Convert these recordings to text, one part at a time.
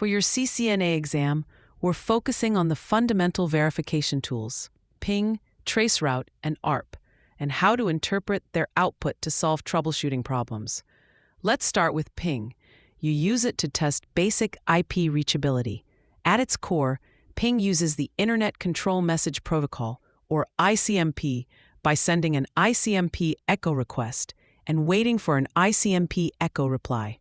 For your CCNA exam, we're focusing on the fundamental verification tools, ping, traceroute, and ARP, and how to interpret their output to solve troubleshooting problems. Let's start with ping. You use it to test basic IP reachability. At its core, ping uses the Internet Control Message Protocol, or ICMP, by sending an ICMP echo request and waiting for an ICMP echo reply.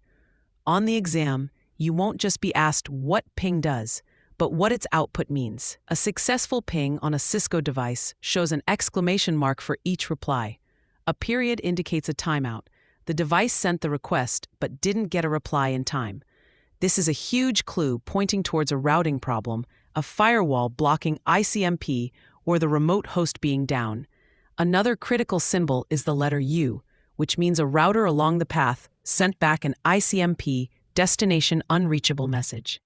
On the exam, you won't just be asked what ping does, but what its output means. A successful ping on a Cisco device shows an exclamation mark for each reply. A period indicates a timeout. The device sent the request but didn't get a reply in time. This is a huge clue pointing towards a routing problem, a firewall blocking ICMP, or the remote host being down. Another critical symbol is the letter U, which means a router along the path sent back an ICMP destination unreachable message.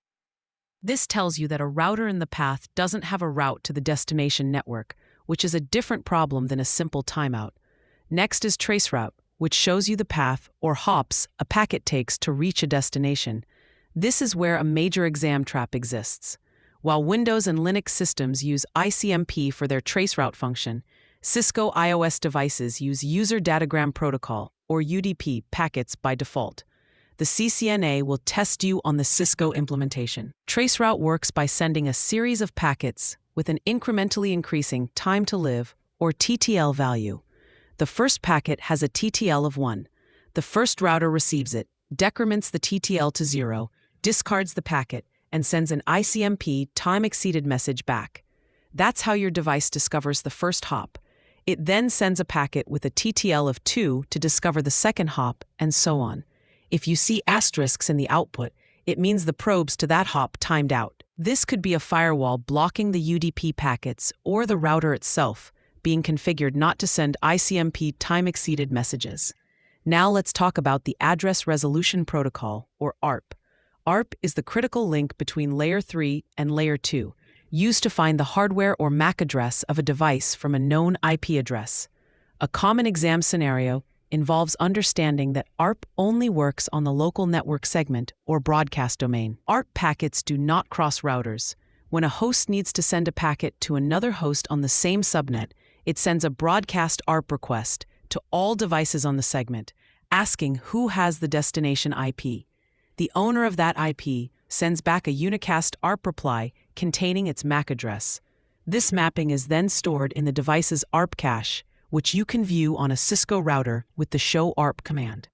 This tells you that a router in the path doesn't have a route to the destination network, which is a different problem than a simple timeout. Next is traceroute, which shows you the path, or hops, a packet takes to reach a destination. This is where a major exam trap exists. While Windows and Linux systems use ICMP for their traceroute function, Cisco iOS devices use User Datagram Protocol, or UDP, packets by default. The CCNA will test you on the Cisco implementation. Traceroute works by sending a series of packets with an incrementally increasing time to live, or TTL value. The first packet has a TTL of 1. The first router receives it, decrements the TTL to 0, discards the packet, and sends an ICMP Time Exceeded message back. That's how your device discovers the first hop. It then sends a packet with a TTL of 2 to discover the second hop, and so on. If you see asterisks in the output, it means the probes to that hop timed out. This could be a firewall blocking the UDP packets or the router itself being configured not to send ICMP Time Exceeded messages. Now let's talk about the Address Resolution Protocol, or ARP. ARP is the critical link between Layer 3 and Layer 2, used to find the hardware or MAC address of a device from a known IP address. A common exam scenario involves understanding that ARP only works on the local network segment or broadcast domain. ARP packets do not cross routers. When a host needs to send a packet to another host on the same subnet, it sends a broadcast ARP request to all devices on the segment, asking who has the destination IP. The owner of that IP sends back a unicast ARP reply containing its MAC address. This mapping is then stored in the device's ARP cache, which you can view on a Cisco router with the show ARP command.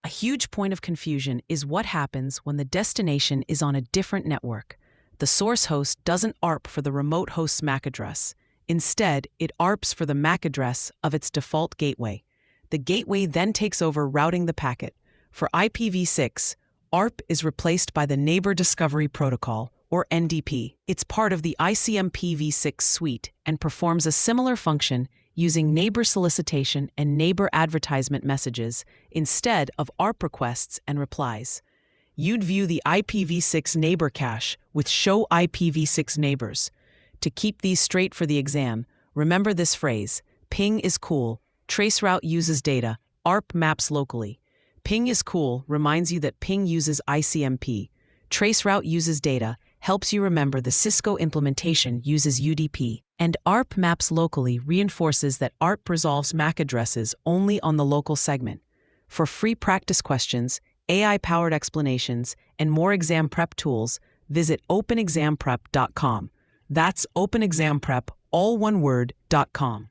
A huge point of confusion is what happens when the destination is on a different network. The source host doesn't ARP for the remote host's MAC address. Instead, it ARPs for the MAC address of its default gateway. The gateway then takes over routing the packet. For IPv6, ARP is replaced by the Neighbor Discovery Protocol, or NDP. It's part of the ICMP v6 suite and performs a similar function using Neighbor Solicitation and Neighbor Advertisement messages instead of ARP requests and replies. You'd view the IPv6 neighbor cache with show IPv6 neighbors. To keep these straight for the exam, remember this phrase: ping is cool, traceroute uses data, ARP maps locally. Ping is cool reminds you that ping uses ICMP. Traceroute uses data helps you remember the Cisco implementation uses UDP. And ARP maps locally reinforces that ARP resolves MAC addresses only on the local segment. For free practice questions, AI-powered explanations, and more exam prep tools, visit openexamprep.com. That's openexamprep, all one word, .com.